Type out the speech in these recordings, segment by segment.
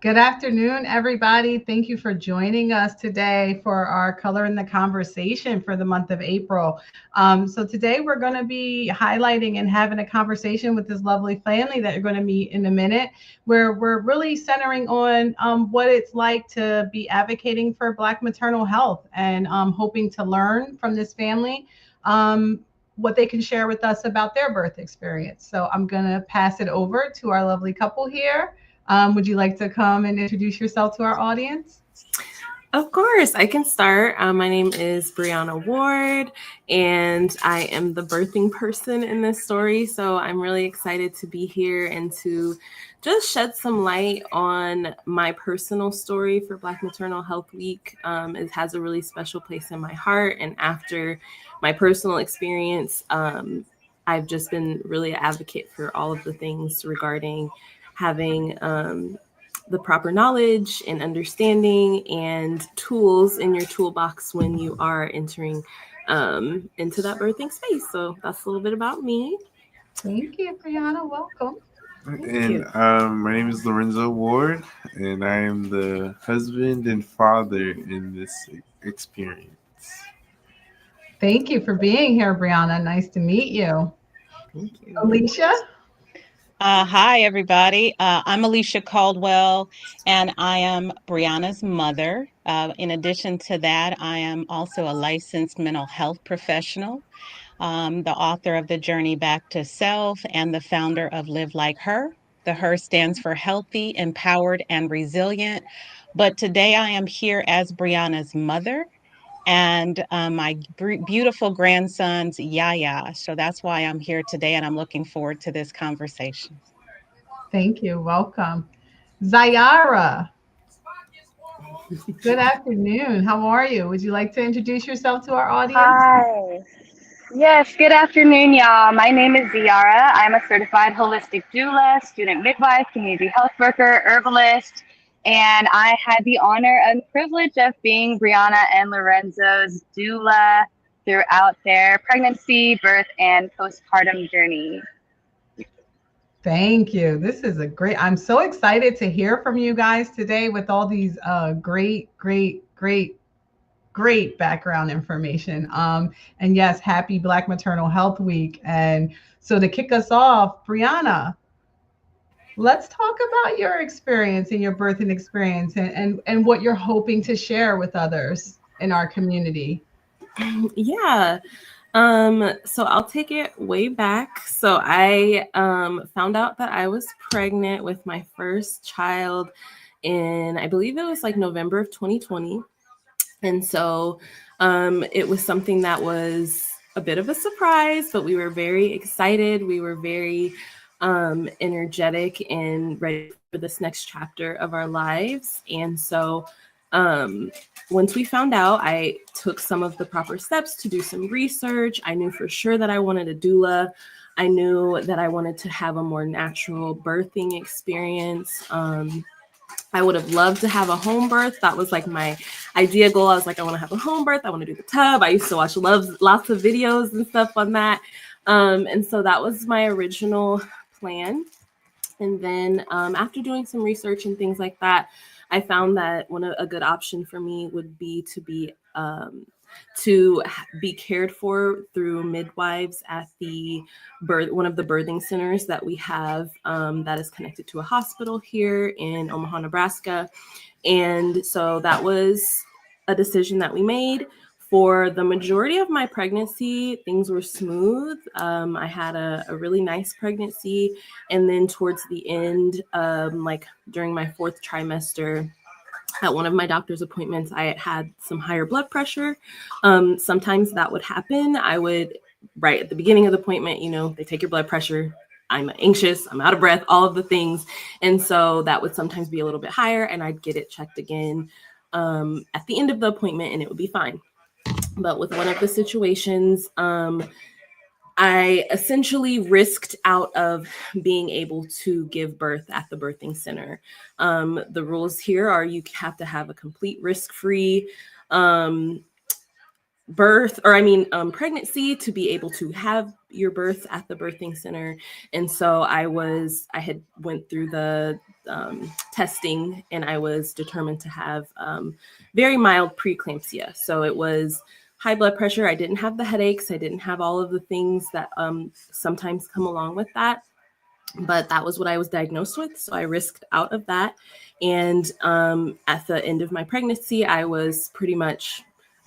Good afternoon, everybody. Thank you for joining us today for our Color in the Conversation for the month of April. So today we're going to be highlighting and having a conversation with this lovely family that you're going to meet in a minute, where we're really centering on what it's like to be advocating for Black maternal health and hoping to learn from this family. What they can share with us about their birth experience. So I'm going to pass it over to our lovely couple here. Would you like to come and introduce yourself to our audience? Of course, I can start. My name is Brianna Ward, and I am the birthing person in this story. So I'm really excited to be here and to just shed some light on my personal story for Black Maternal Health Week. It has a really special place in my heart. And after my personal experience, I've just been really an advocate for all of the things regarding having the proper knowledge and understanding and tools in your toolbox when you are entering into that birthing space. So that's a little bit about me. Thank you, Brianna. Welcome. My name is Lorenzo Ward, and I am the husband and father in this experience. Thank you for being here, Brianna. Nice to meet you. Thank you. Alicia? Hi, everybody. I'm Alicia Caldwell, and I am Brianna's mother. In addition to that, I am also a licensed mental health professional, the author of The Journey Back to Self, and the founder of Live Like Her. The Her stands for healthy, empowered, and resilient. But today I am here as Brianna's mother and my beautiful grandson's Yaya. So that's why I'm here today, and I'm looking forward to this conversation. Thank you. Welcome. Zayara. Good afternoon. How are you? Would you like to introduce yourself to our audience? Hi. Yes, good afternoon, y'all. My name is Ziara. I'm a certified holistic doula, student midwife, community health worker, herbalist, and I had the honor and privilege of being Brianna and Lorenzo's doula throughout their pregnancy, birth, and postpartum journey. Thank you. This is a great, I'm so excited to hear from you guys today with all these great background information. And yes, happy Black Maternal Health Week. And so to kick us off, Brianna, let's talk about your experience and your birthing experience and what you're hoping to share with others in our community. Yeah. So I'll take it way back. So I found out that I was pregnant with my first child in, I believe it was like November of 2020. And so it was something that was a bit of a surprise, but we were very excited. We were very energetic and ready for this next chapter of our lives. And so once we found out, I took some of the proper steps to do some research. I knew for sure that I wanted a doula. I knew that I wanted to have a more natural birthing experience. I would have loved to have a home birth. That was like my idea goal. I was like, I want to have a home birth. I want to do the tub. I used to watch lots of videos and stuff on that. And so that was my original plan. And then after doing some research and things like that, I found that a good option for me would be to be cared for through midwives at one of the birthing centers that we have that is connected to a hospital here in Omaha, Nebraska. And so that was a decision that we made. For the majority of my pregnancy, things were smooth. I had a really nice pregnancy. And then towards the end, like during my fourth trimester, at one of my doctor's appointments, I had some higher blood pressure. Sometimes that would happen. Right at the beginning of the appointment, they take your blood pressure. I'm anxious, I'm out of breath, all of the things. And so that would sometimes be a little bit higher, and I'd get it checked again at the end of the appointment, and it would be fine. But with one of the situations, I essentially risked out of being able to give birth at the birthing center. The rules here are you have to have a complete risk-free pregnancy to be able to have your birth at the birthing center. And so I had went through the testing, and I was determined to have very mild preeclampsia. So it was high blood pressure. I didn't have the headaches. I didn't have all of the things that sometimes come along with that. But that was what I was diagnosed with. So I risked out of that. And at the end of my pregnancy, I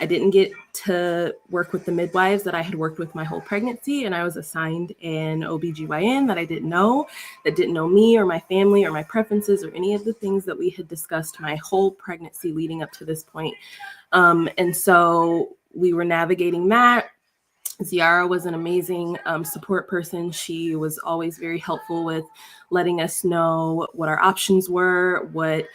didn't get to work with the midwives that I had worked with my whole pregnancy. And I was assigned an OBGYN that didn't know me or my family or my preferences or any of the things that we had discussed my whole pregnancy leading up to this point. And so we were navigating that. Ziara was an amazing support person. She was always very helpful with letting us know what our options were, what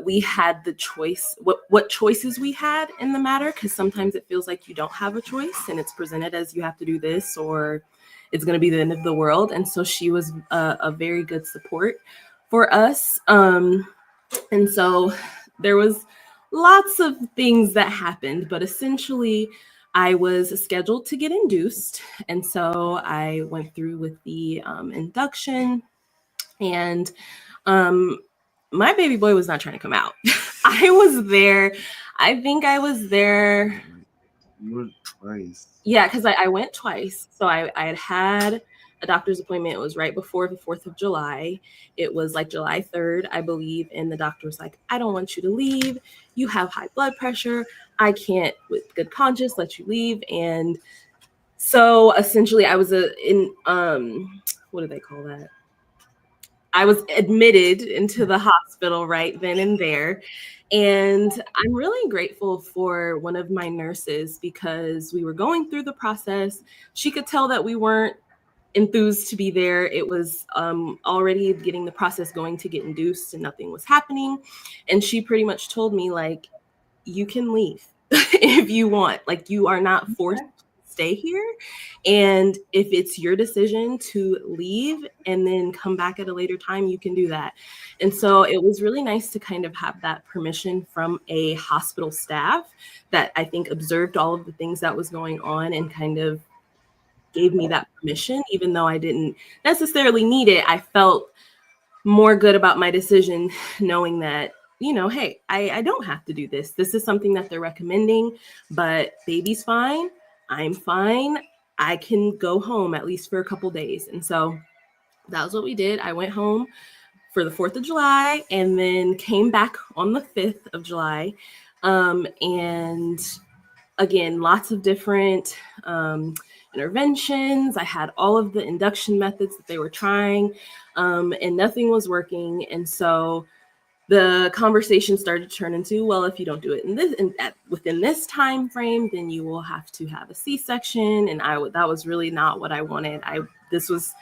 we had the choice, what choices we had in the matter, because sometimes it feels like you don't have a choice and it's presented as you have to do this or it's going to be the end of the world. And so she was a very good support for us. And so there was lots of things that happened, but essentially I was scheduled to get induced. And so I went through with the induction, and my baby boy was not trying to come out. I was there. I think I was there. You went twice. Yeah, because I went twice. So I had a doctor's appointment. It was right before the 4th of July. It was like July 3rd, I believe. And the doctor was like, I don't want you to leave. You have high blood pressure. I can't, with good conscience, let you leave. And so essentially I was what do they call that? I was admitted into the hospital right then and there. And I'm really grateful for one of my nurses, because we were going through the process. She could tell that we weren't enthused to be there. It was already getting the process going to get induced, and nothing was happening. And she pretty much told me, like, you can leave if you want. Like, you are not forced to stay here. And if it's your decision to leave and then come back at a later time, you can do that. And so it was really nice to kind of have that permission from a hospital staff that I think observed all of the things that was going on and kind of gave me that permission. Even though I didn't necessarily need it, I felt more good about my decision, knowing that, you know, hey, I don't have to do this. This is something that they're recommending, but baby's fine. I'm fine. I can go home at least for a couple days. And so that was what we did. I went home for the 4th of July and then came back on the 5th of July. And again, lots of different interventions. I had all of the induction methods that they were trying, and nothing was working. And so the conversation started to turn into, well, if you don't do it within this time frame, then you will have to have a C-section. And that was really not what I wanted. This was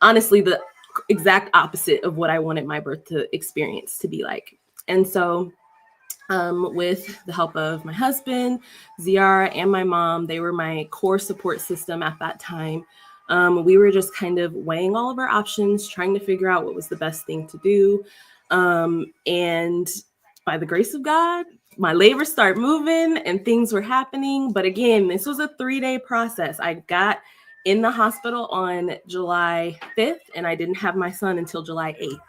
honestly the exact opposite of what I wanted my birth to experience to be like. And so with the help of my husband, Ziara, and my mom, they were my core support system at that time. We were just kind of weighing all of our options, trying to figure out what was the best thing to do. And by the grace of God, my labor started moving and things were happening. But again, this was a 3-day process. I got in the hospital on July 5th, and I didn't have my son until July 8th.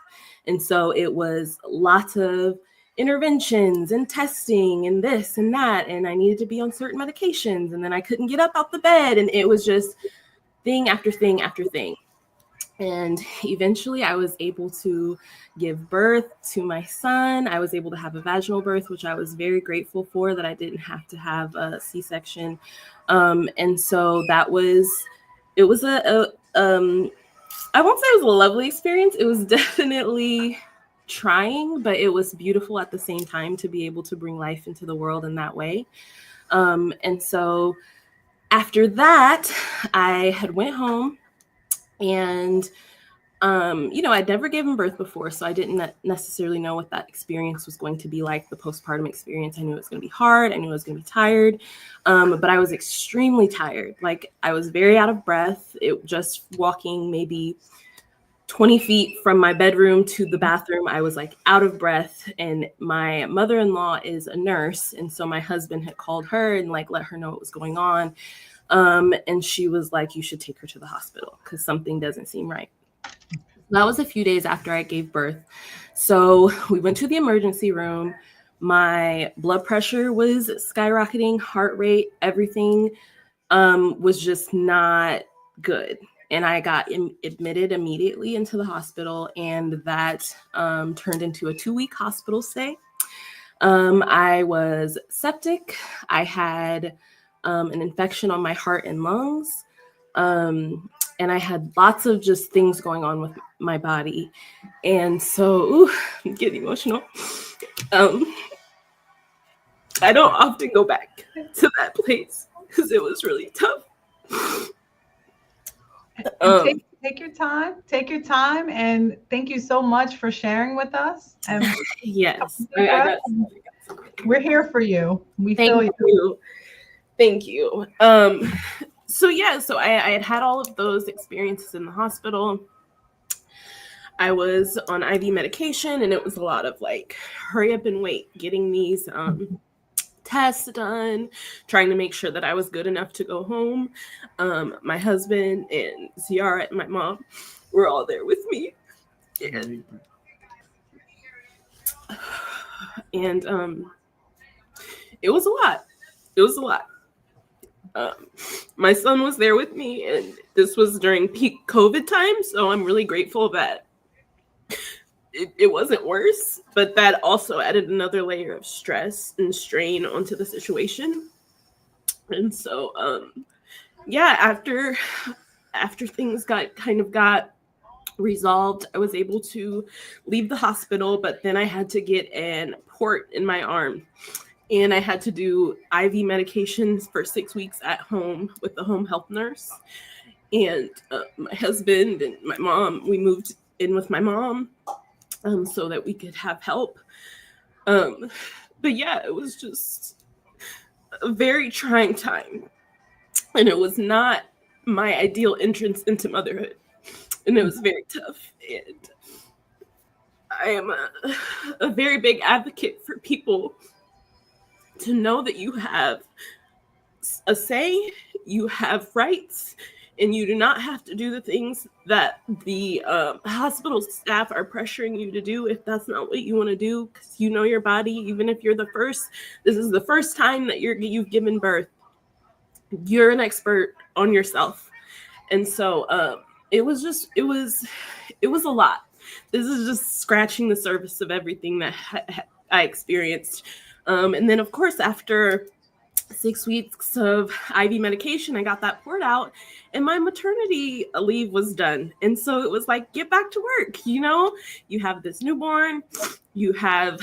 And so it was lots of interventions and testing and this and that. And I needed to be on certain medications, and then I couldn't get up out the bed. And it was just thing after thing after thing. And eventually I was able to give birth to my son. I was able to have a vaginal birth, which I was very grateful for, that I didn't have to have a C-section. And so I won't say it was a lovely experience. It was definitely trying, but it was beautiful at the same time to be able to bring life into the world in that way. And so after that, I had went home. And, I'd never given birth before, so I didn't necessarily know what that experience was going to be like, the postpartum experience. I knew it was going to be hard. I knew I was going to be tired, but I was extremely tired. Like, I was very out of breath. Just walking maybe 20 feet from my bedroom to the bathroom. I was like out of breath, and my mother-in-law is a nurse. And so my husband had called her and like let her know what was going on. And she was like, you should take her to the hospital because something doesn't seem right. That was a few days after I gave birth. So we went to the emergency room. My blood pressure was skyrocketing, heart rate, everything was just not good. And I got admitted immediately into the hospital, and that turned into a 2-week hospital stay. I was septic. I had an infection on my heart and lungs. And I had lots of just things going on with my body. And so, I'm getting emotional. I don't often go back to that place because it was really tough. Take your time, and thank you so much for sharing with us. And yes, we're here for you. We feel you. Thank you. So I had all of those experiences in the hospital. I was on IV medication, and it was a lot of like, hurry up and wait, getting these tests done, trying to make sure that I was good enough to go home. My husband and Ziara and my mom were all there with me. And it was a lot. It was a lot. My son was there with me, and this was during peak COVID time, so I'm really grateful that it wasn't worse, but that also added another layer of stress and strain onto the situation. And so, after things got resolved, I was able to leave the hospital, but then I had to get an port in my arm. And I had to do IV medications for 6 weeks at home with the home health nurse. And my husband and my mom, we moved in with my mom so that we could have help. But yeah, it was just a very trying time. And it was not my ideal entrance into motherhood. And it was very tough. And I am a very big advocate for people to know that you have a say, you have rights, and you do not have to do the things that the hospital staff are pressuring you to do if that's not what you want to do, because you know your body. Even if you're this is the first time that you've given birth, you're an expert on yourself. And so it was a lot. This is just scratching the surface of everything that I experienced. And then, of course, after 6 weeks of IV medication, I got that poured out, and my maternity leave was done. And so it was like, get back to work. You know, you have this newborn, you have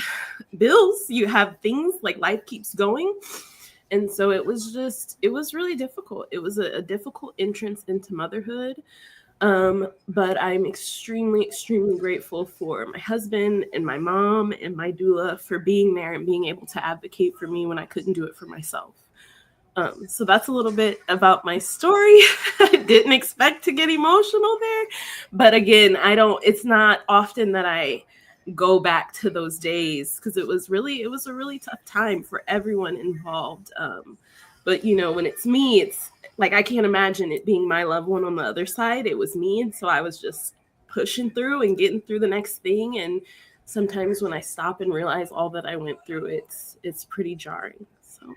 bills, you have things, like life keeps going. And so it was really difficult. It was a difficult entrance into motherhood. But I'm extremely, extremely grateful for my husband and my mom and my doula for being there and being able to advocate for me when I couldn't do it for myself. So that's a little bit about my story. I didn't expect to get emotional there, but again, it's not often that I go back to those days because it was a really tough time for everyone involved. But you know, when it's me, it's like, I can't imagine it being my loved one on the other side. It was me. And so I was just pushing through and getting through the next thing. And sometimes when I stop and realize all that I went through, it's pretty jarring. So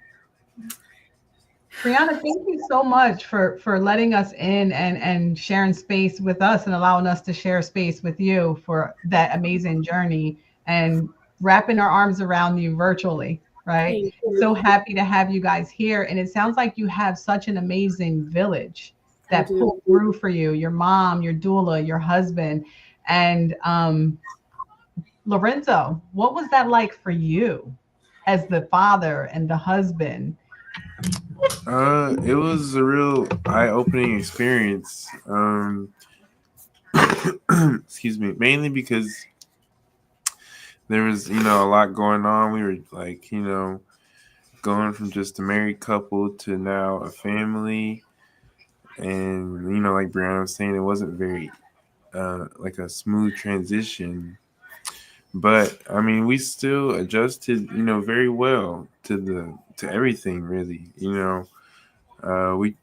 Brianna, thank you so much for letting us in and sharing space with us and allowing us to share space with you for that amazing journey and wrapping our arms around you virtually, right? So happy to have you guys here. And it sounds like you have such an amazing village that pulled through for you, your mom, your doula, your husband. And Lorenzo, what was that like for you as the father and the husband? It was a real eye-opening experience. Excuse me, mainly because there was, a lot going on. We were like, going from just a married couple to now a family. And, like Brianna was saying, it wasn't very like a smooth transition. But I mean, we still adjusted, very well to everything, really.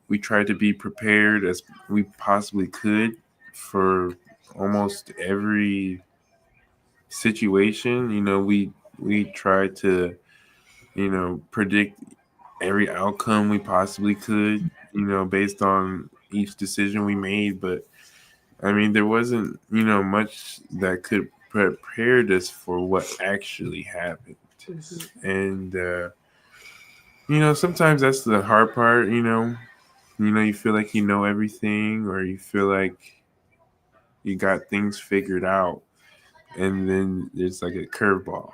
We tried to be prepared as we possibly could for almost every situation. We tried to, predict every outcome we possibly could, based on each decision we made. But I mean, there wasn't, much that could prepare us for what actually happened. And sometimes that's the hard part. You feel like you know everything, or you feel like you got things figured out, and then there's like a curveball.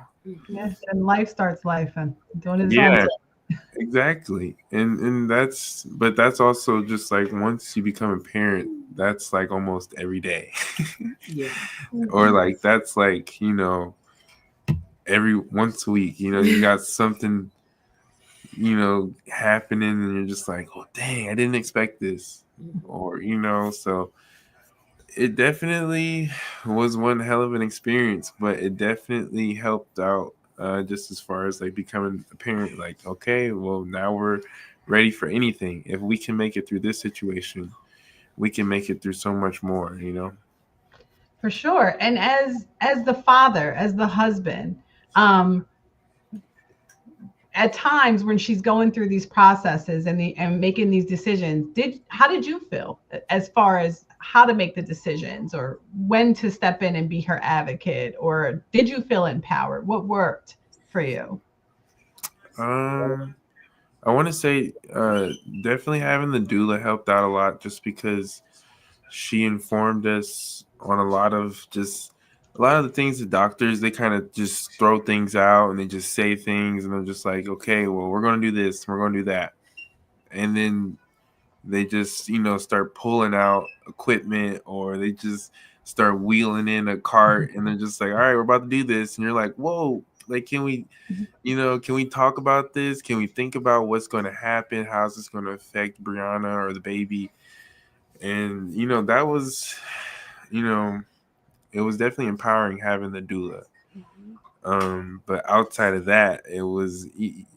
Yes, and life starts life and doing its own Yeah, thing. exactly. And that's also just like once you become a parent, that's like almost every day. Yeah. Or like that's like, every once a week, you got something, happening, and you're just like, oh dang, I didn't expect this. Or, so it definitely was one hell of an experience, but it definitely helped out, just as far as like becoming a parent. Like, okay, well, now we're ready for anything. If we can make it through this situation, we can make it through so much more. For sure. And as the father, as the husband, um, at times when she's going through these processes and making these decisions, how did you feel as far as how to make the decisions or when to step in and be her advocate, or did you feel empowered? What worked for you? I want to say, definitely having the doula helped out a lot, just because she informed us on a lot of the things. The doctors, they kind of just throw things out and they just say things, and they're just like, okay, well, we're going to do this, we're going to do that. And then they just, start pulling out equipment, or they just start wheeling in a cart, and they're just like, all right, we're about to do this. And you're like, whoa, like, can we talk about this? Can we think about what's going to happen? How's this going to affect Brianna or the baby? And, that was, it was definitely empowering having the doula. But outside of that, it was,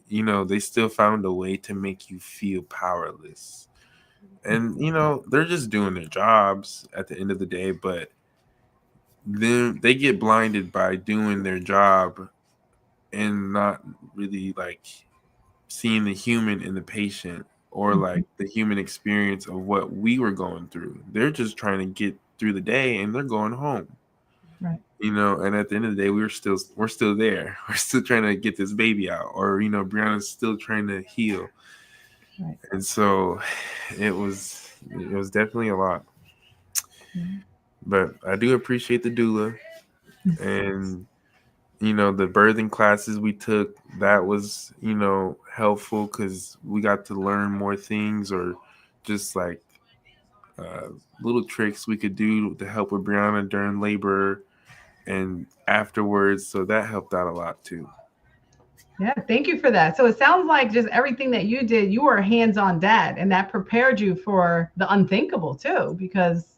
they still found a way to make you feel powerless. And, they're just doing their jobs at the end of the day, but then they get blinded by doing their job and not really like seeing the human in the patient, or like the human experience of what we were going through. They're just trying to get through the day and they're going home. Right. And at the end of the day, we're still there. We're still trying to get this baby out, or, Brianna's still trying to heal. Right. And so it was definitely a lot. Mm-hmm. But I do appreciate the doula, and the birthing classes we took, that was, helpful, because we got to learn more things, or just like little tricks we could do to help with Brianna during labor and afterwards. So that helped out a lot too. Yeah, thank you for that. So it sounds like just everything that you did, you were a hands-on dad, and that prepared you for the unthinkable too, because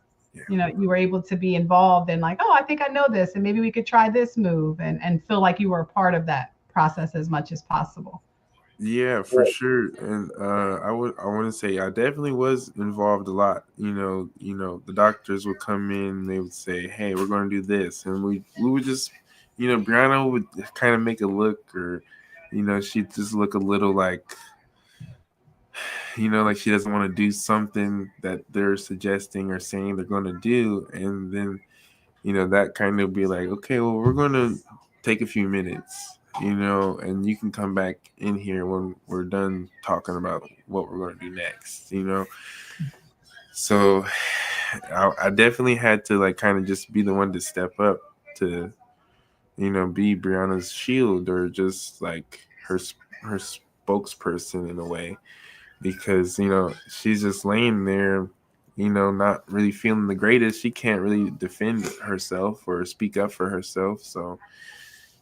you were able to be involved in like, oh, I think I know this, and maybe we could try this move, and feel like you were a part of that process as much as possible. Yeah, for sure. And I want to say I definitely was involved a lot. The doctors would come in, they would say, hey, we're going to do this, and we would just, Brianna would kind of make a look, or she'd just look a little like, like she doesn't want to do something that they're suggesting or saying they're going to do. And then, that kind of be like, okay, well, we're going to take a few minutes, and you can come back in here when we're done talking about what we're going to do next, So I definitely had to like kind of just be the one to step up to, be Brianna's shield, or just like her spokesperson in a way, because she's just laying there, not really feeling the greatest. She can't really defend herself or speak up for herself. So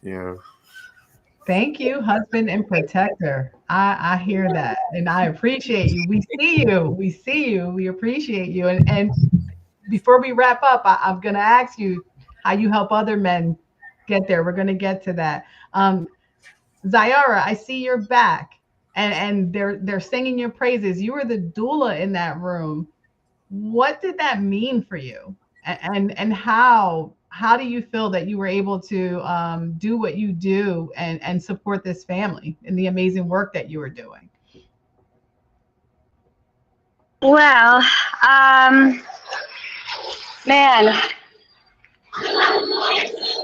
yeah. Thank you, husband and protector. I hear that, and I appreciate you. We see you. We appreciate you. And before we wrap up, I'm going to ask you how you help other men get there. We're going to get to that. Zyara, I see you're back, and they're singing your praises. You were the doula in that room. What did that mean for you, and how do you feel that you were able to do what you do and support this family in the amazing work that you were doing? Well, man,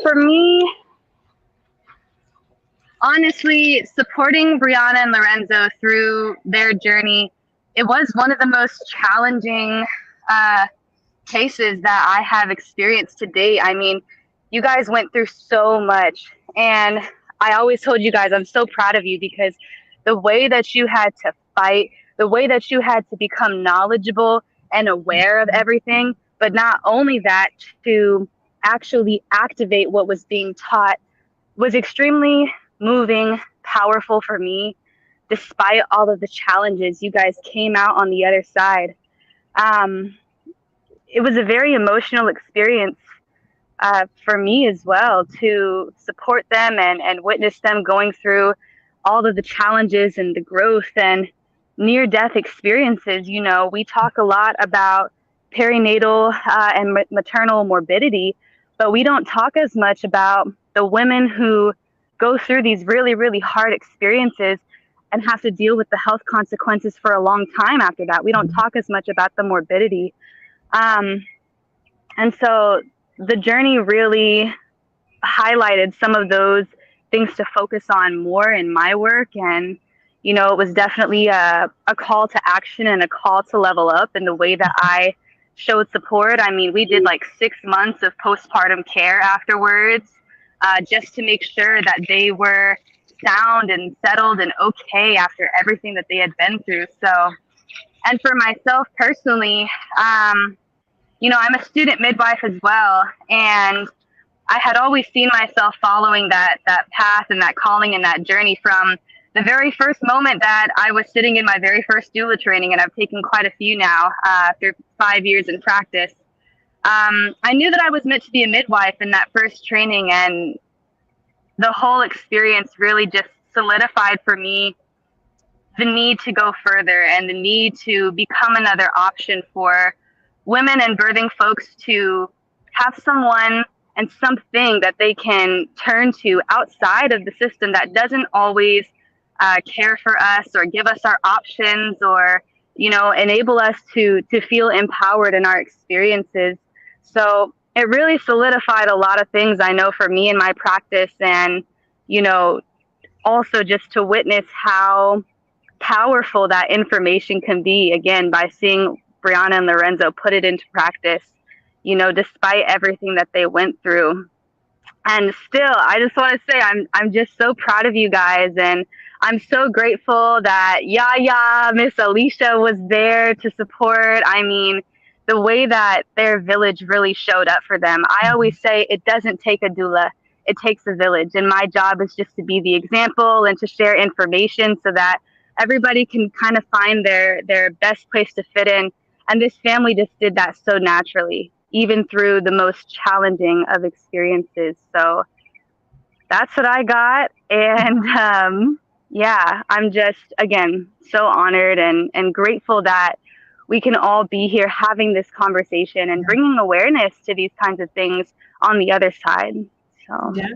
for me, honestly, supporting Brianna and Lorenzo through their journey, it was one of the most challenging cases that I have experienced to date. I mean, you guys went through so much, and I always told you guys I'm so proud of you, because the way that you had to fight, the way that you had to become knowledgeable and aware of everything, but not only that, to actually activate what was being taught, was extremely moving, powerful for me. Despite all of the challenges, you guys came out on the other side. It was a very emotional experience for me as well, to support them and witness them going through all of the challenges and the growth and near-death experiences. You know, we talk a lot about perinatal and maternal morbidity, but we don't talk as much about the women who go through these really, really hard experiences and have to deal with the health consequences for a long time after that. We don't talk as much about the morbidity. And so the journey really highlighted some of those things to focus on more in my work. And, you know, it was definitely a call to action and a call to level up in the way that I showed support. I mean, we did like 6 months of postpartum care afterwards, just to make sure that they were sound and settled and okay after everything that they had been through. So, and for myself personally, you know, I'm a student midwife as well, and I had always seen myself following that path and that calling and that journey from the very first moment that I was sitting in my very first doula training, and I've taken quite a few now after 5 years in practice. I knew that I was meant to be a midwife in that first training, and the whole experience really just solidified for me the need to go further and the need to become another option for women and birthing folks to have someone and something that they can turn to outside of the system that doesn't always care for us or give us our options or, you know, enable us to feel empowered in our experiences. So it really solidified a lot of things I know for me in my practice, and, you know, also just to witness how powerful that information can be, again, by seeing Brianna and Lorenzo put it into practice, you know, despite everything that they went through. And still, I just want to say I'm just so proud of you guys, and I'm so grateful that Yaya, Miss Alicia was there to support. I mean, the way that their village really showed up for them. I always say it doesn't take a doula, it takes a village. And my job is just to be the example and to share information so that everybody can kind of find their best place to fit in. And this family just did that so naturally, even through the most challenging of experiences. So that's what I got. And yeah, I'm just, again, so honored and grateful that we can all be here having this conversation and bringing awareness to these kinds of things on the other side. So yes.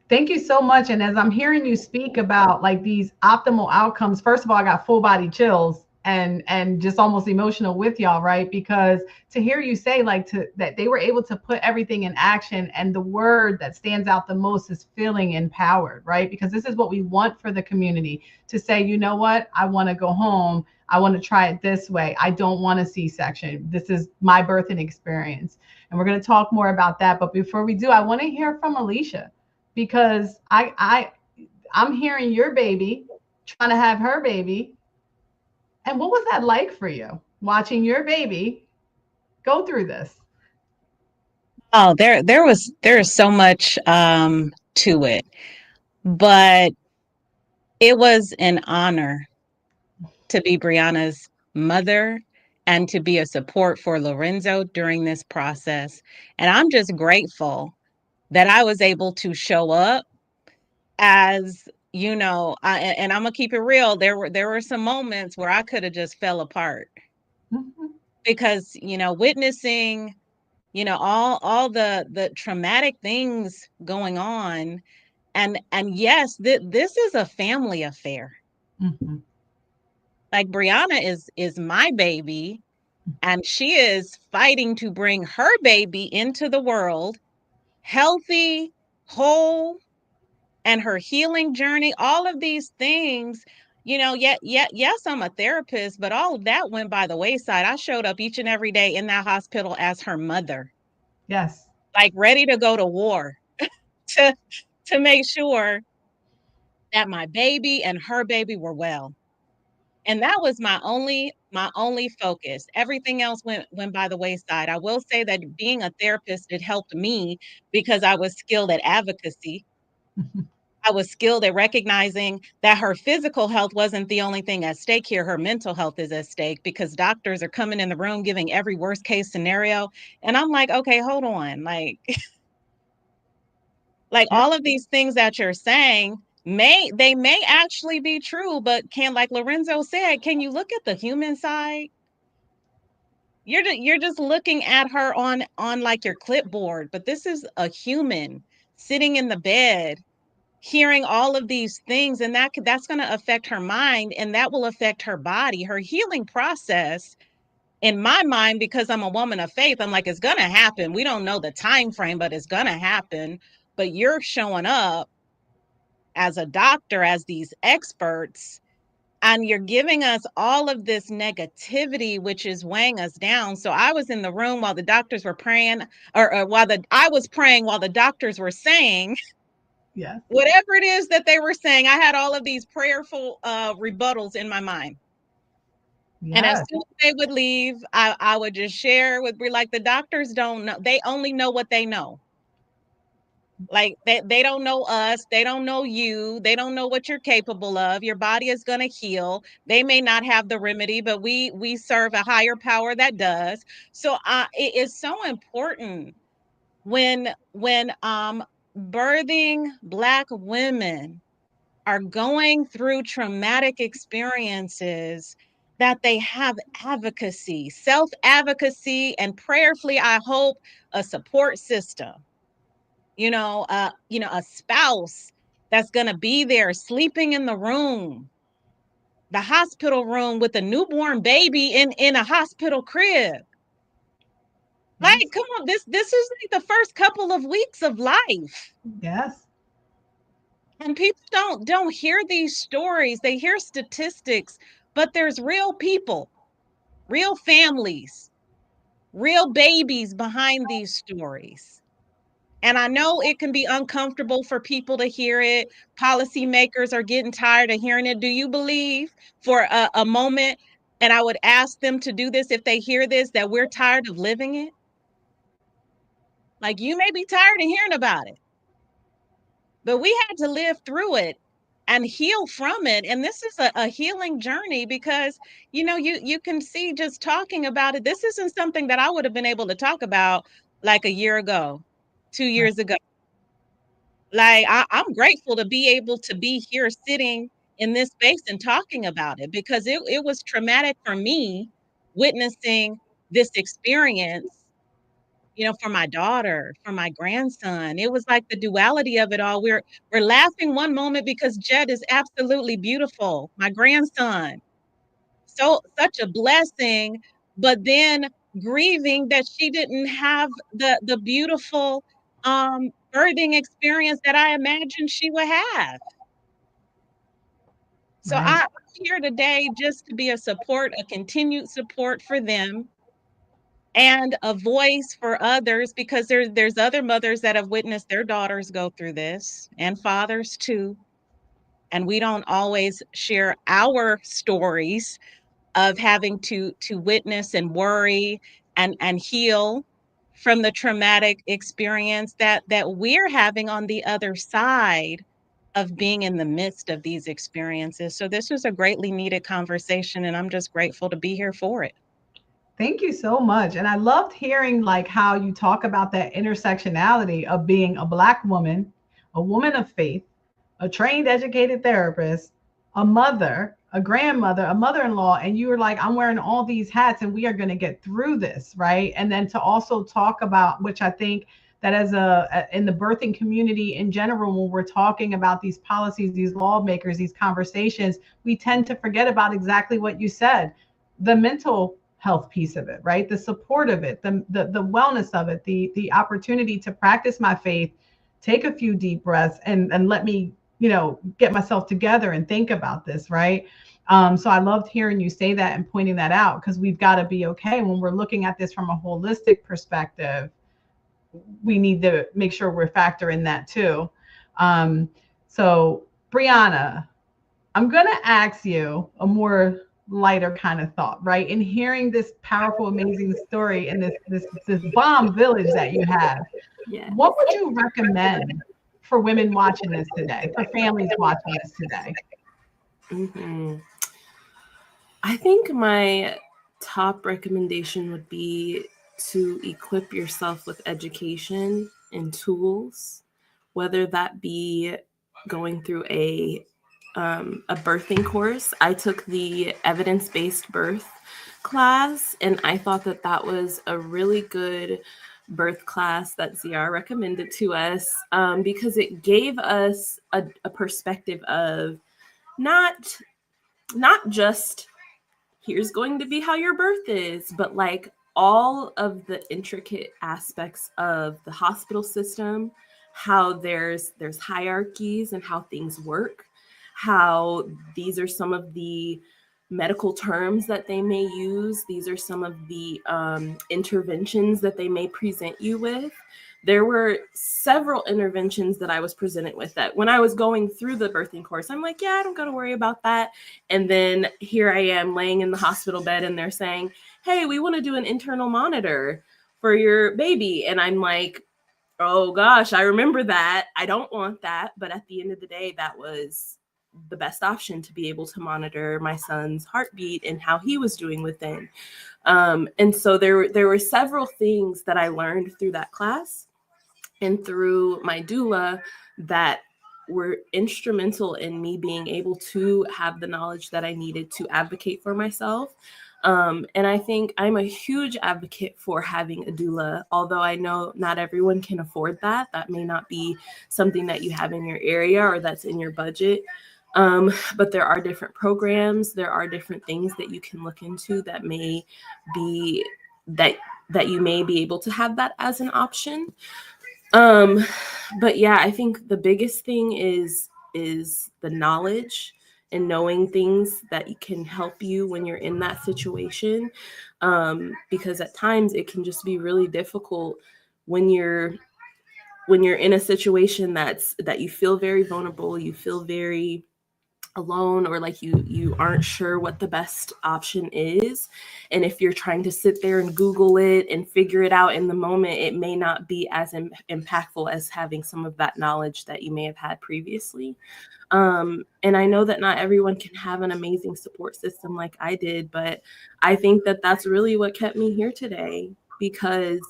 Thank you so much. And as I'm hearing you speak about like these optimal outcomes, first of all, I got full body chills and just almost emotional with y'all, right? Because to hear you say like that they were able to put everything in action, and the word that stands out the most is feeling empowered, right? Because this is what we want for the community, to say, you know what, I want to go home. I want to try it this way. I don't want a C-section. This is my birthing experience. And we're going to talk more about that. But before we do, I want to hear from Alicia, because I'm hearing your baby trying to have her baby. And what was that like for you, watching your baby go through this? Oh, there is so much to it, but it was an honor to be Brianna's mother and to be a support for Lorenzo during this process. And I'm just grateful that I was able to show up as, and I'm gonna keep it real. There were some moments where I could have just fell apart because, witnessing, all the traumatic things going on. And yes, this is a family affair. Mm-hmm. Like Brianna is my baby, and she is fighting to bring her baby into the world healthy, whole, and her healing journey, all of these things, yes, I'm a therapist, but all of that went by the wayside. I showed up each and every day in that hospital as her mother. Yes. Like ready to go to war to make sure that my baby and her baby were well. And that was my only focus. Everything else went by the wayside. I will say that being a therapist, it helped me because I was skilled at advocacy. I was skilled at recognizing that her physical health wasn't the only thing at stake here. Her mental health is at stake because doctors are coming in the room giving every worst case scenario. And I'm like, okay, hold on. Like all of these things that you're saying may actually be true, but like Lorenzo said, can you look at the human side? You're just looking at her on like your clipboard, but this is a human sitting in the bed hearing all of these things, and that's going to affect her mind, and that will affect her body. Her healing process, in my mind, because I'm a woman of faith, I'm like, it's going to happen. We don't know the time frame, but it's going to happen. But you're showing up as a doctor, as these experts, and you're giving us all of this negativity, which is weighing us down. So I was in the room while the doctors were praying, or I was praying while the doctors were saying, yes, whatever it is that they were saying. I had all of these prayerful rebuttals in my mind. yes. And as soon as they would leave, I would just share with, like, the doctors don't know. They only know what they know. Like they don't know us. They don't know you. They don't know what you're capable of. Your body is going to heal. They may not have the remedy, but we serve a higher power that does. So it is so important when birthing Black women are going through traumatic experiences that they have advocacy, self-advocacy, and prayerfully, I hope, a support system. A spouse that's going to be there sleeping in the hospital room with a newborn baby in a hospital crib. Like, come on, this is like the first couple of weeks of life. Yes. And people don't hear these stories. They hear statistics, but there's real people, real families, real babies behind these stories. And I know it can be uncomfortable for people to hear it. Policymakers are getting tired of hearing it. Do you believe for a moment, and I would ask them to do this if they hear this, that we're tired of living it? Like, you may be tired of hearing about it, but we had to live through it and heal from it. And this is a healing journey because, you can see just talking about it. This isn't something that I would have been able to talk about like a year ago, 2 years ago. Like, I'm grateful to be able to be here sitting in this space and talking about it because it was traumatic for me witnessing this experience, for my daughter, for my grandson. It was like the duality of it all. We're laughing one moment because Jed is absolutely beautiful, my grandson. So such a blessing, but then grieving that she didn't have the beautiful birthing experience that I imagined she would have. So Right. I'm here today just to be a continued support for them, and a voice for others, because there's other mothers that have witnessed their daughters go through this, and fathers too. And we don't always share our stories of having to witness and worry and heal from the traumatic experience that we're having on the other side of being in the midst of these experiences. So this was a greatly needed conversation, and I'm just grateful to be here for it. Thank you so much. And I loved hearing like how you talk about that intersectionality of being a Black woman, a woman of faith, a trained, educated therapist, a mother, a grandmother, a mother-in-law, and you were like, I'm wearing all these hats and we are going to get through this, right? And then to also talk about, which I think that as in the birthing community in general, when we're talking about these policies, these lawmakers, these conversations, we tend to forget about exactly what you said, the mental health piece of it, right? The support of it, the wellness of it, the opportunity to practice my faith, take a few deep breaths and let me, get myself together and think about this, right? So I loved hearing you say that and pointing that out, because we've got to be okay when we're looking at this from a holistic perspective. We need to make sure we're factoring that too. So Brianna, I'm going to ask you a more lighter kind of thought, right? In hearing this powerful, amazing story and this bomb village that you have, Yeah. what would you recommend for women watching this today, for families watching this today? Mm-hmm. I think my top recommendation would be to equip yourself with education and tools, whether that be going through a birthing course. I took the evidence-based birth class, and I thought that that was a really good birth class that ZR recommended to us, because it gave us a perspective of not just here's going to be how your birth is, but like all of the intricate aspects of the hospital system, how there's hierarchies and how things work, how these are some of the medical terms that they may use. These are some of the interventions that they may present you with. There were several interventions that I was presented with that when I was going through the birthing course, I'm like, yeah, I don't got to worry about that. And then here I am laying in the hospital bed and they're saying, hey, we want to do an internal monitor for your baby. And I'm like, oh gosh, I remember that. I don't want that. But at the end of the day, that was the best option to be able to monitor my son's heartbeat and how he was doing within. And so there were several things that I learned through that class and through my doula that were instrumental in me being able to have the knowledge that I needed to advocate for myself. And I think I'm a huge advocate for having a doula, although I know not everyone can afford that. That may not be something that you have in your area or that's in your budget. But there are different programs. There are different things that you can look into that may be that you may be able to have that as an option. But yeah, I think the biggest thing is the knowledge and knowing things that can help you when you're in that situation. Because at times it can just be really difficult when you're in a situation that you feel very vulnerable, you feel very alone, or like you aren't sure what the best option is. And if you're trying to sit there and Google it and figure it out in the moment, it may not be as impactful as having some of that knowledge that you may have had previously. And I know that not everyone can have an amazing support system like I did, but I think that that's really what kept me here today, because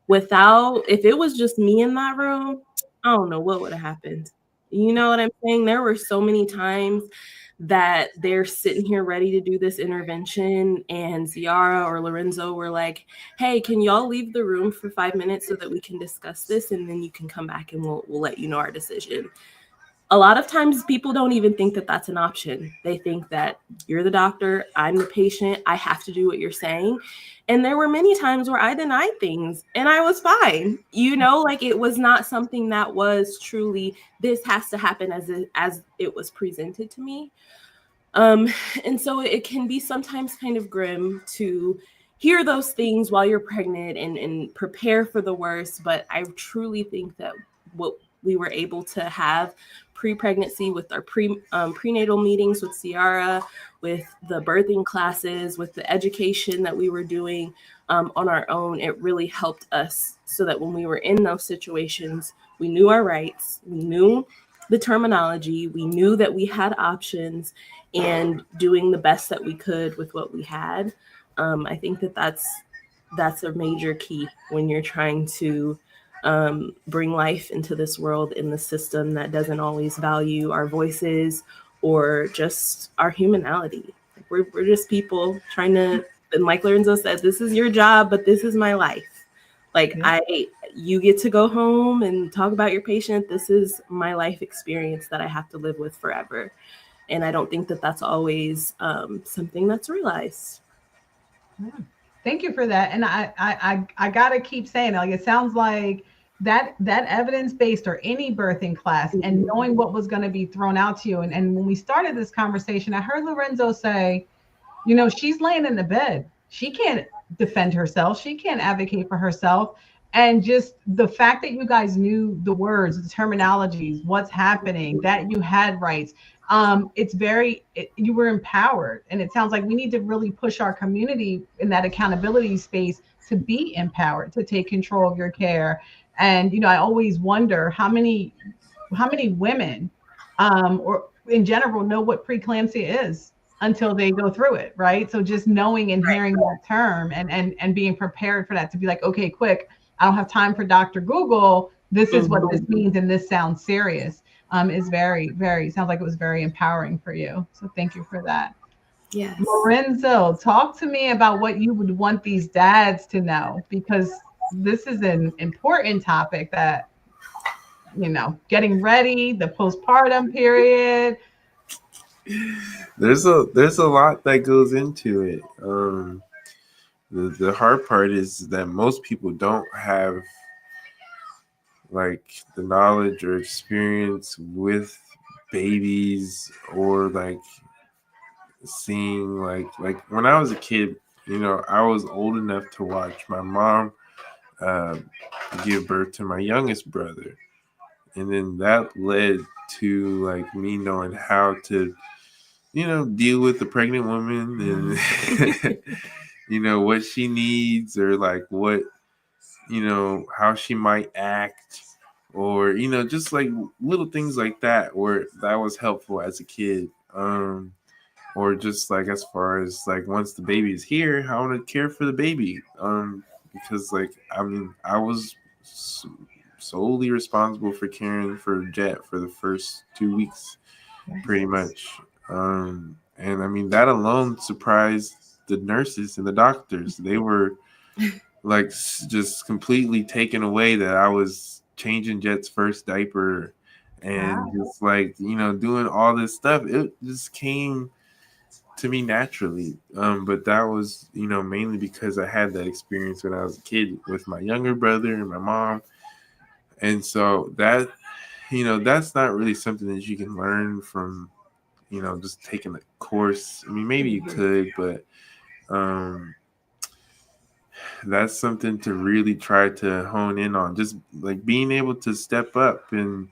if it was just me in that room, I don't know what would have happened. You know what I'm saying? There were so many times that they're sitting here ready to do this intervention, and Ziara or Lorenzo were like, hey, can y'all leave the room for 5 minutes so that we can discuss this, and then you can come back and we'll let you know our decision. A lot of times people don't even think that that's an option. They think that you're the doctor, I'm the patient, I have to do what you're saying. And there were many times where I denied things and I was fine. Like it was not something that was truly, this has to happen as it was presented to me. And so it can be sometimes kind of grim to hear those things while you're pregnant and prepare for the worst. But I truly think that what we were able to have pre-pregnancy with our prenatal meetings with Ciara, with the birthing classes, with the education that we were doing on our own, it really helped us so that when we were in those situations, we knew our rights, we knew the terminology. We knew that we had options and doing the best that we could with what we had. I think that that's a major key when you're trying to bring life into this world in the system that doesn't always value our voices or just our humanality. We're just people trying to, and like Lorenzo said, this is your job, but this is my life. Like you get to go home and talk about your patient. This is my life experience that I have to live with forever. And I don't think that that's always something that's realized. Yeah. Thank you for that. And I gotta keep saying, like, it sounds like that evidence-based or any birthing class and knowing what was going to be thrown out to you. And when we started this conversation, I heard Lorenzo say, you know, she's laying in the bed. She can't defend herself. She can't advocate for herself. And just the fact that you guys knew the words, the terminologies, what's happening, that you had rights. You were empowered. And it sounds like we need to really push our community in that accountability space to be empowered, to take control of your care. And, you know, I always wonder how many women or in general know what preeclampsia is until they go through it, right? So just knowing and hearing that term and being prepared for that, to be like, okay, quick, I don't have time for Dr. Google. This is what this means, and this sounds serious. Is very, very, sounds like it was very empowering for you. So thank you for that. Yes. Lorenzo, talk to me about what you would want these dads to know, because this is an important topic that, you know, getting ready, the postpartum period. There's a lot that goes into it. The hard part is that most people don't have like the knowledge or experience with babies, or like seeing like when I was a kid, you know, I was old enough to watch my mom give birth to my youngest brother, and then that led to like me knowing how to, you know, deal with the pregnant woman and you know what she needs, or like what, you know, how she might act, or, you know, just like little things like that where that was helpful as a kid. Or just like as far as like once the baby is here, how I want to care for the baby. Because like, I mean, I was solely responsible for caring for Jet for the first 2 weeks, pretty much. And I mean, that alone surprised the nurses and the doctors. They were like just completely taken away that I was changing Jet's first diaper and just like, you know, doing all this stuff. It just came to me naturally. But that was, you know, mainly because I had that experience when I was a kid with my younger brother and my mom. And so that, you know, that's not really something that you can learn from, you know, just taking a course. I mean, maybe you could, but that's something to really try to hone in on. Just like being able to step up and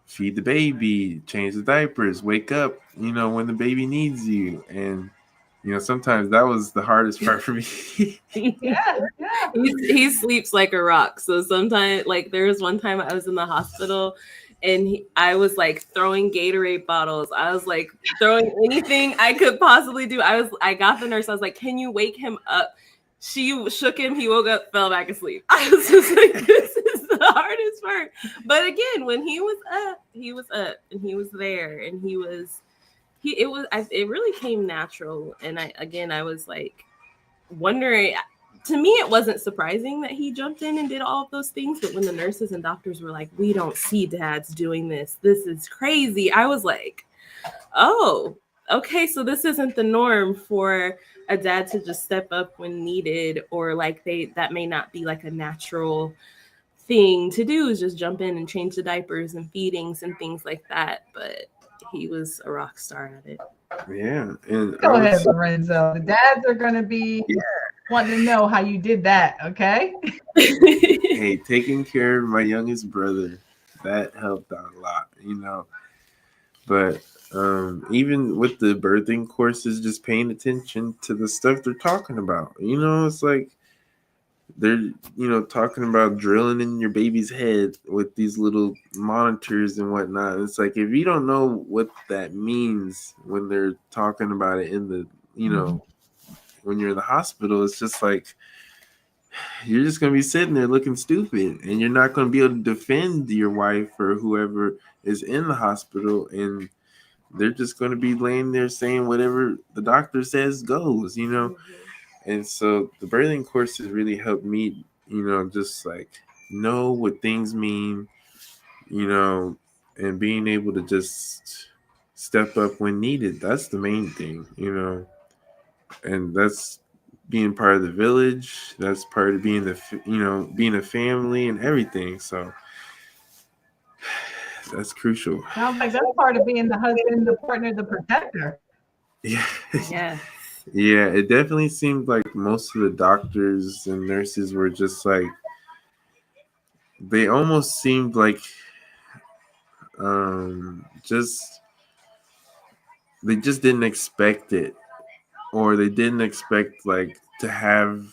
feed the baby, change the diapers, wake up, you know, when the baby needs you. And, you know, sometimes that was the hardest part for me. He sleeps like a rock. So sometimes, like, there was one time I was in the hospital and I was like throwing Gatorade bottles. I was like throwing anything I could possibly do. I got the nurse. I was like, can you wake him up? She shook him. He woke up, fell back asleep. I was just like, this is the hardest part. But again, when he was up and he was there and it really came natural. And I was like wondering, to me, it wasn't surprising that he jumped in and did all of those things. But when the nurses and doctors were like, we don't see dads doing this. This is crazy. I was like, oh, okay. So this isn't the norm for a dad to just step up when needed, or like that may not be like a natural thing to do, is just jump in and change the diapers and feedings and things like that. But he was a rock star at it. Yeah. And go ahead, Lorenzo. The dads are going to be wanting to know how you did that. Okay. Hey, taking care of my youngest brother, that helped out a lot, you know. But even with the birthing courses, just paying attention to the stuff they're talking about, you know, it's like they're talking about drilling in your baby's head with these little monitors and whatnot. It's like, if you don't know what that means when they're talking about it in the when you're in the hospital, it's just like you're just going to be sitting there looking stupid, and you're not going to be able to defend your wife or whoever is in the hospital, and they're just going to be laying there saying whatever the doctor says goes. And so the birthing courses really helped me, just like know what things mean, and being able to just step up when needed. That's the main thing, and that's being part of the village. That's part of being being a family and everything. So that's crucial. Sounds like that's part of being the husband, the partner, the protector. Yeah. Yeah. Yeah, it definitely seemed like most of the doctors and nurses were just like, they almost seemed like just they just didn't expect it, or they didn't expect like to have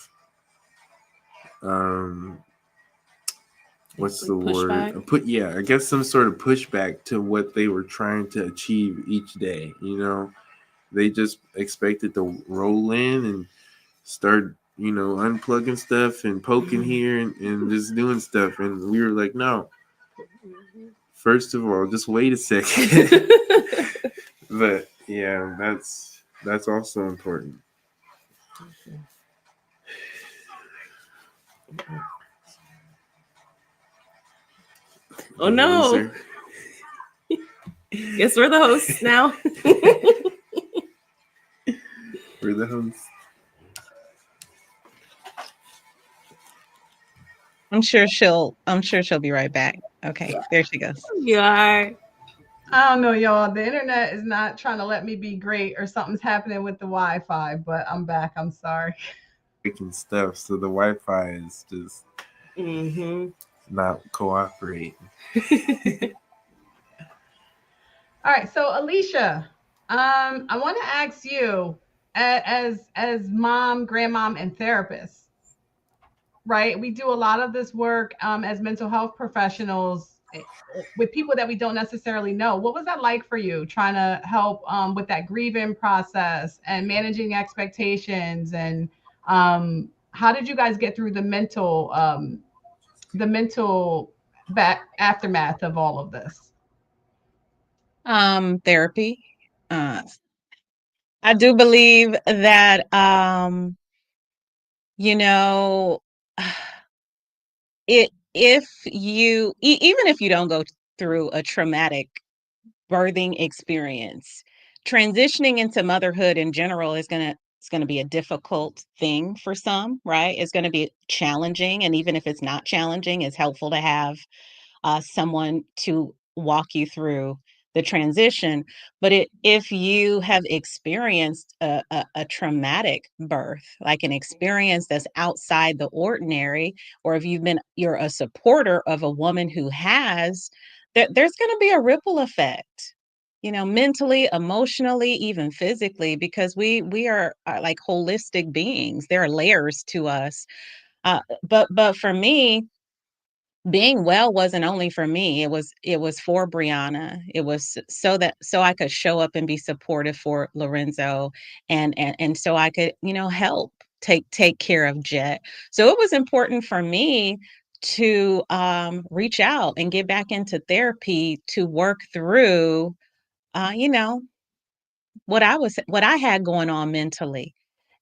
what's Like the word? I guess some sort of pushback to what they were trying to achieve each day. They just expected to roll in and start, unplugging stuff and poking here and just doing stuff. And we were like, no, first of all, just wait a second. But yeah, that's also important. Oh no. Yes, we're the hosts now. We're the hosts. I'm sure she'll be right back. Okay, there she goes. You are. I don't know, y'all. The internet is not trying to let me be great, or something's happening with the Wi-Fi, but I'm back. I'm sorry. Making stuff, so the Wi-Fi is just not cooperating. All right, so Alicia, I want to ask you, as mom, grandmom, and therapist, right? We do a lot of this work as mental health professionals with people that we don't necessarily know. What was that like for you, trying to help with that grieving process and managing expectations? And how did you guys get through the mental aftermath of all of this? Therapy. I do believe that you know if you even if you don't go through a traumatic birthing experience, transitioning into motherhood in general is going to be a difficult thing for some, right? It's going to be challenging, and even if it's not challenging, it's helpful to have someone to walk you through the transition. But if you have experienced a traumatic birth, like an experience that's outside the ordinary, or if you're a supporter of a woman who has, there's going to be a ripple effect, mentally, emotionally, even physically, because we are like holistic beings. There are layers to us. But for me, being well wasn't only for me. It was for Brianna. It was so I could show up and be supportive for Lorenzo, and so I could, help take care of Jet. So it was important for me to reach out and get back into therapy to work through what I had going on mentally.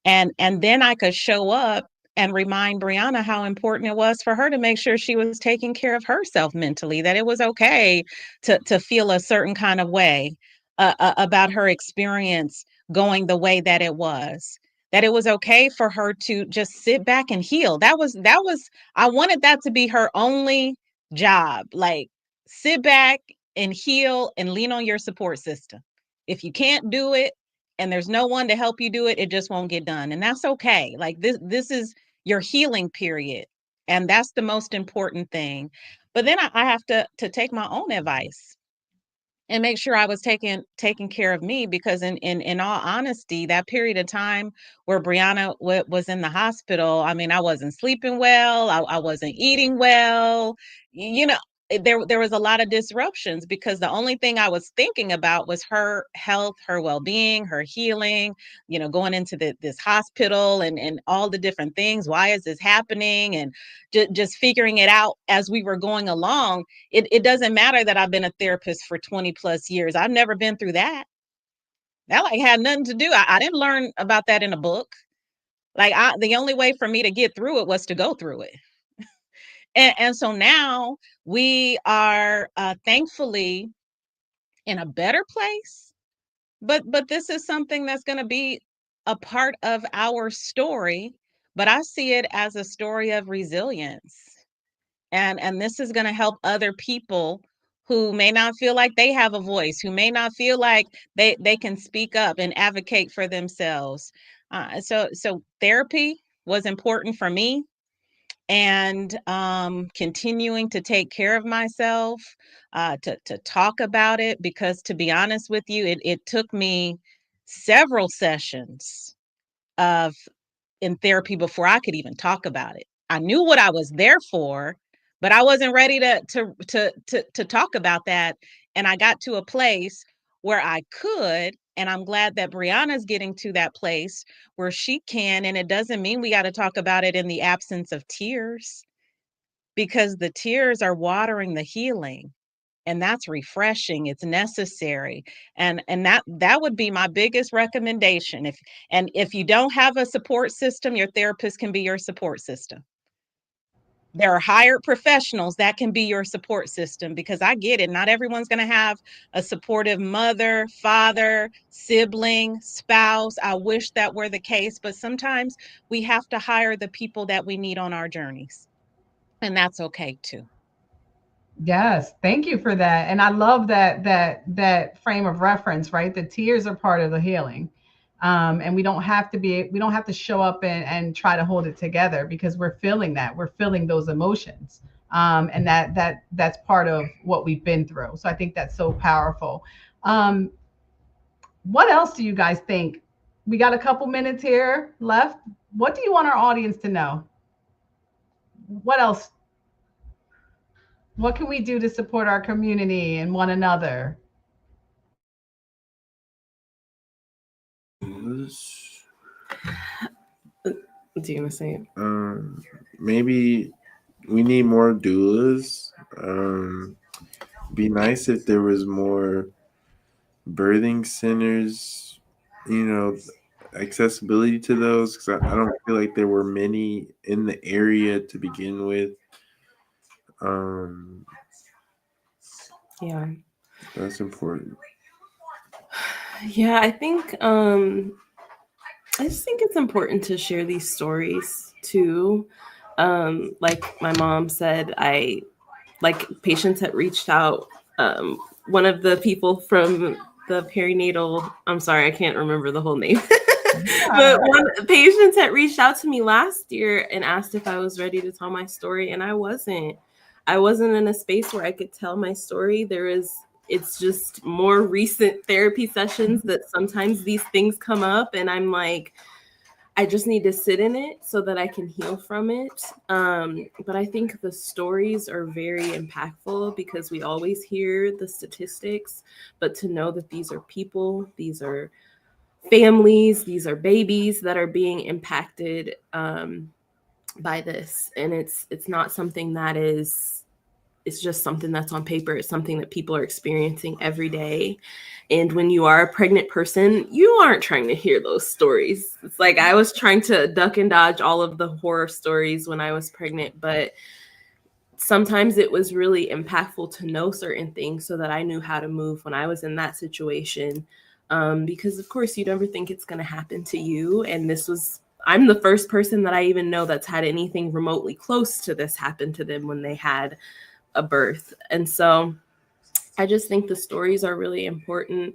And then I could show up and remind Brianna how important it was for her to make sure she was taking care of herself mentally, that it was okay to feel a certain kind of way about her experience going the way that it was. That it was okay for her to just sit back and heal. That was I wanted that to be her only job. Like, sit back and heal and lean on your support system. If you can't do it, and there's no one to help you do it, it just won't get done. And that's okay. Like, this is your healing period. And that's the most important thing. But then I have to take my own advice. and make sure I was taking care of me, because in all honesty, that period of time where Brianna was in the hospital, I mean, I wasn't sleeping well, I wasn't eating well, you know, there was a lot of disruptions, because the only thing I was thinking about was her health, her well-being, her healing, you know, going into this hospital and all the different things. Why is this happening? And just figuring it out as we were going along. It doesn't matter that I've been a therapist for 20 plus years. I've never been through that. That like had nothing to do. I didn't learn about that in a book. Like the only way for me to get through it was to go through it. And so now we are thankfully in a better place. But this is something that's going to be a part of our story. But I see it as a story of resilience. And this is going to help other people who may not feel like they have a voice, who may not feel like they can speak up and advocate for themselves. So therapy was important for me, and continuing to take care of myself, to talk about it, because to be honest with you, it took me several sessions of in therapy before I could even talk about it. I knew what I was there for, but I wasn't ready to talk about that. And I got to a place where I could, and I'm glad that Brianna's getting to that place where she can. And it doesn't mean we got to talk about it in the absence of tears, because the tears are watering the healing. And that's refreshing. It's necessary. And that would be my biggest recommendation. If you don't have a support system, your therapist can be your support system. There are hired professionals that can be your support system, because I get it. Not everyone's going to have a supportive mother, father, sibling, spouse. I wish that were the case, but sometimes we have to hire the people that we need on our journeys. And that's okay too. Yes, thank you for that. And I love that frame of reference, right? The tears are part of the healing. And we don't have to show up and try to hold it together, because we're feeling that. We're feeling those emotions. And that's part of what we've been through. So I think that's so powerful. What else do you guys think? We got a couple minutes here left. What do you want our audience to know? What else? What can we do to support our community and one another? Do you want to say it? Maybe we need more doulas. Be nice if there was more birthing centers, accessibility to those, because I don't feel like there were many in the area to begin with. Yeah, that's important. Yeah, I just think it's important to share these stories too. Like my mom said, patients had reached out. One of the people from the perinatal, I'm sorry, I can't remember the whole name. But patients had reached out to me last year and asked if I was ready to tell my story, and I wasn't in a space where I could tell my story. It's just more recent therapy sessions that sometimes these things come up, and I'm like, I just need to sit in it so that I can heal from it. But I think the stories are very impactful, because we always hear the statistics, but to know that these are people, these are families, these are babies that are being impacted by this. And it's not something that it's just something that's on paper. It's something that people are experiencing every day. And when you are a pregnant person, you aren't trying to hear those stories. It's like I was trying to duck and dodge all of the horror stories when I was pregnant, but sometimes it was really impactful to know certain things so that I knew how to move when I was in that situation. Because of course you never think it's going to happen to you. And I'm the first person that I even know that's had anything remotely close to this happen to them when they had a birth. And so I just think the stories are really important.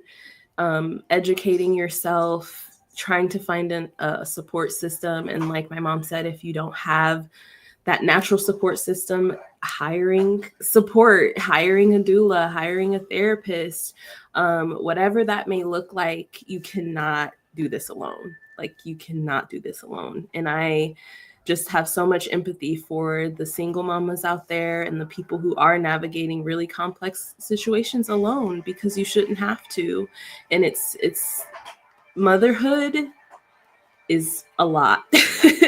Educating yourself, trying to find a support system. And like my mom said, if you don't have that natural support system, hiring support, hiring a doula, hiring a therapist, whatever that may look like, you cannot do this alone. Like, you cannot do this alone. And I just have so much empathy for the single mamas out there and the people who are navigating really complex situations alone, because you shouldn't have to. And it's motherhood is a lot.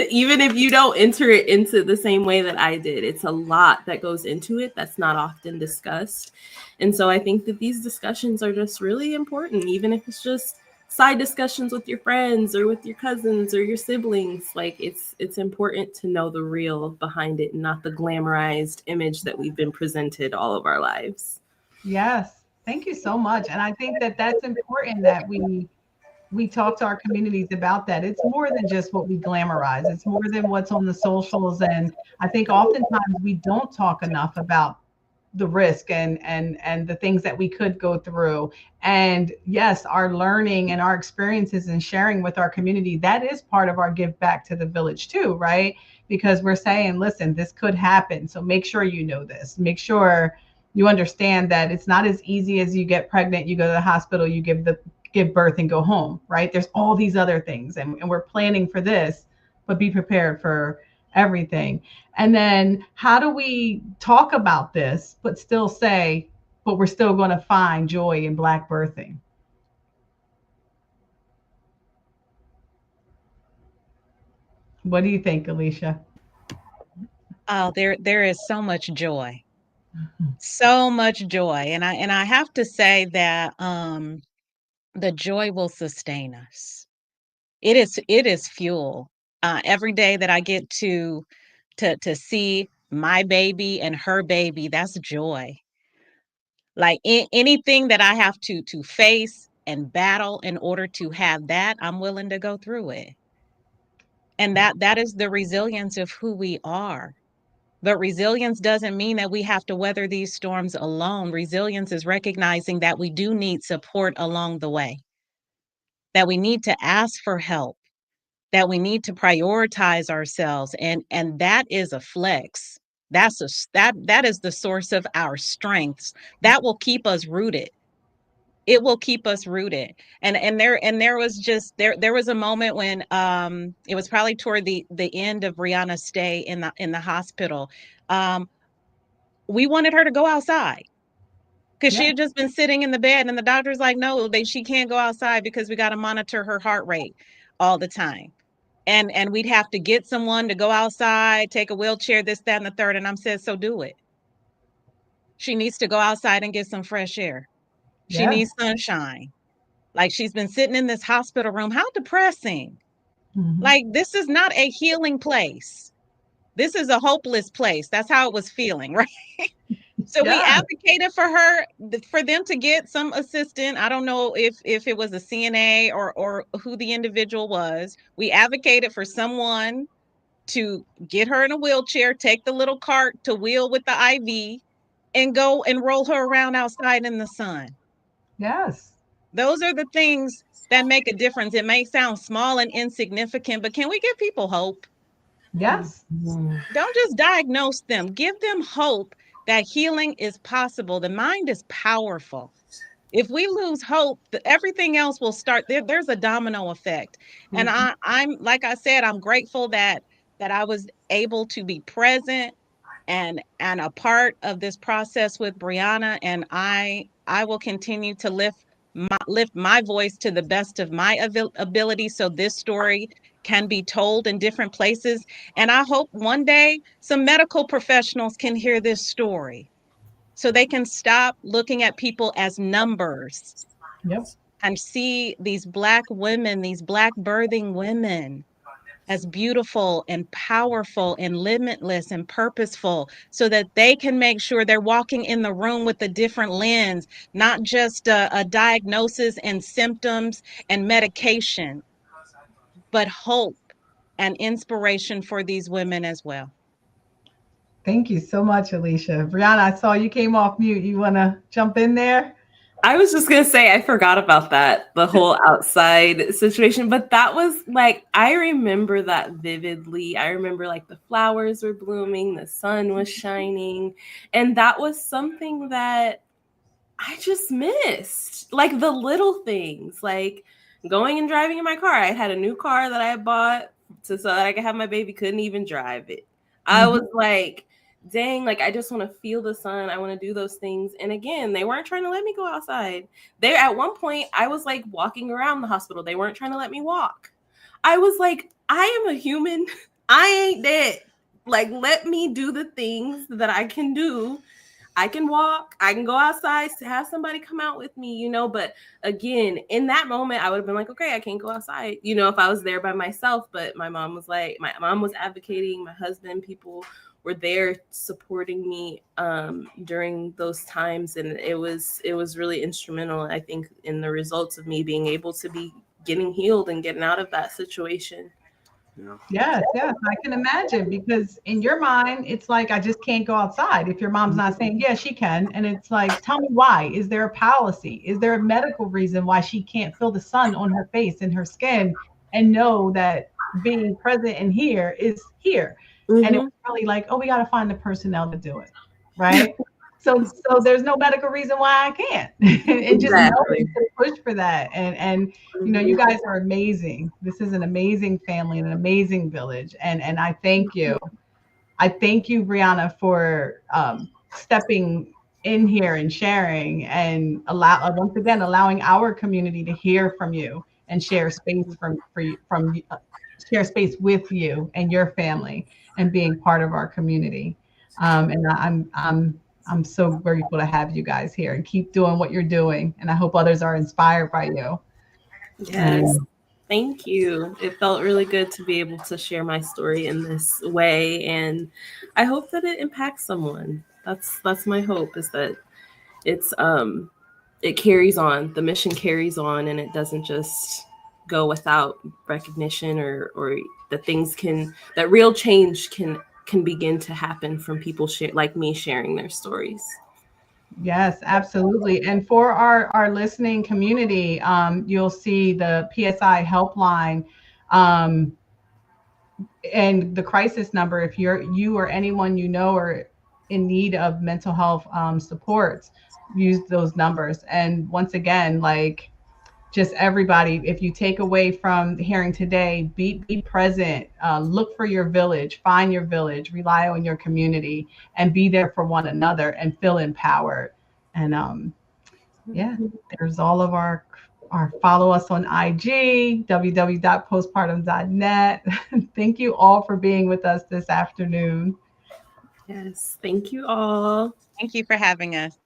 Even if you don't enter it into the same way that I did, it's a lot that goes into it that's not often discussed. And so I think that these discussions are just really important, even if it's just side discussions with your friends or with your cousins or your siblings. Like, it's important to know the real behind it and not the glamorized image that we've been presented all of our lives. Yes, thank you so much. And I think that that's important that we talk to our communities about that. It's more than just what we glamorize. It's more than what's on the socials. And I think oftentimes we don't talk enough about the risk and the things that we could go through. And yes, our learning and our experiences and sharing with our community, that is part of our give back to the village too, right? Because we're saying, listen, this could happen. So make sure you know this. Make sure you understand that it's not as easy as you get pregnant, you go to the hospital, you give birth and go home, right? There's all these other things, and we're planning for this, but be prepared for everything. And then how do we talk about this, but still say, but we're still going to find joy in Black birthing? What do you think, Alicia? Oh, there is so much joy, so much joy, and I have to say that the joy will sustain us. It is fuel. Every day that I get to see my baby and her baby, that's joy. Like, anything that I have to face and battle in order to have that, I'm willing to go through it. And that is the resilience of who we are. But resilience doesn't mean that we have to weather these storms alone. Resilience is recognizing that we do need support along the way, that we need to ask for help, that we need to prioritize ourselves, and that is a flex. That is the source of our strengths. That will keep us rooted. It will keep us rooted. And there was a moment when it was probably toward the end of Brianna's stay in the hospital. We wanted her to go outside because she Yeah. had just been sitting in the bed, and the doctor's like, no, she can't go outside because we got to monitor her heart rate all the time. And we'd have to get someone to go outside, take a wheelchair, this, that, and the third. And I'm said, so do it. She needs to go outside and get some fresh air. She Yeah. needs sunshine. Like, she's been sitting in this hospital room. How depressing. Mm-hmm. Like, this is not a healing place. This is a hopeless place. That's how it was feeling, right? So we Yeah. advocated for her, for them to get some assistant. I don't know if it was a CNA or who the individual was. We advocated for someone to get her in a wheelchair, take the little cart to wheel with the IV, and go and roll her around outside in the sun. Yes. Those are the things that make a difference. It may sound small and insignificant, but can we give people hope? Yes. Don't just diagnose them. Give them hope that healing is possible. The mind is powerful. If we lose hope, everything else will start. There's a domino effect. And I'm like I said, I'm grateful that I was able to be present and a part of this process with Brianna. And I will continue to lift my voice to the best of my ability, so this story can be told in different places. And I hope one day some medical professionals can hear this story, so they can stop looking at people as numbers Yep. and see these Black women, these Black birthing women, as beautiful and powerful and limitless and purposeful, so that they can make sure they're walking in the room with a different lens, not just a diagnosis and symptoms and medication, but hope and inspiration for these women as well. Thank you so much, Alicia. Brianna, I saw you came off mute. You want to jump in there? I was just going to say, I forgot about that, the whole outside situation. But that was like, I remember that vividly. I remember like the flowers were blooming, the sun was shining. And that was something that I just missed. Like the little things, like going and driving in my car. I had a new car that I had bought so that I could have my baby, couldn't even drive it. I was like, dang, like I just want to feel the sun. I want to do those things. And again, they weren't trying to let me go outside. They, at one point, I was like walking around the hospital. They weren't trying to let me walk. I was like, I am a human. I ain't dead. Like, let me do the things that I can do. I can walk, I can go outside, have somebody come out with me, you know, but again, in that moment, I would have been like, okay, I can't go outside, you know, if I was there by myself. But my mom was like, my mom was advocating, my husband, people were there supporting me during those times. And it was really instrumental, I think, in the results of me being able to be getting healed and getting out of that situation. Yes, I can imagine, because in your mind, it's like, I just can't go outside. If your mom's not saying, yeah, she can. And it's like, tell me why. Is there a policy? Is there a medical reason why she can't feel the sun on her face and her skin and know that being present in here is here? And it was really like, oh, we got to find the personnel to do it. Right. So there's no medical reason why I can't. And just knowing to push for that. And you know, you guys are amazing. This is an amazing family and an amazing village. And I thank you. I thank you, Brianna, for stepping in here and sharing, and once again allowing our community to hear from you and share space share space with you and your family and being part of our community. And I'm so grateful to have you guys here, and keep doing what you're doing. And I hope others are inspired by you. Yes. Thank you. It felt really good to be able to share my story in this way. And I hope that it impacts someone. That's my hope, is that it carries on. The mission carries on, and it doesn't just go without recognition, or that real change can begin to happen from people like me sharing their stories. Yes, absolutely. And for our listening community, you'll see the PSI helpline and the crisis number. If you or anyone you know are in need of mental health supports, use those numbers. And once again, like, just everybody, if you take away from hearing today, be present, look for your village, find your village, rely on your community, and be there for one another and feel empowered. And there's all of our follow us on IG, www.postpartum.net. Thank you all for being with us this afternoon. Yes, thank you all. Thank you for having us.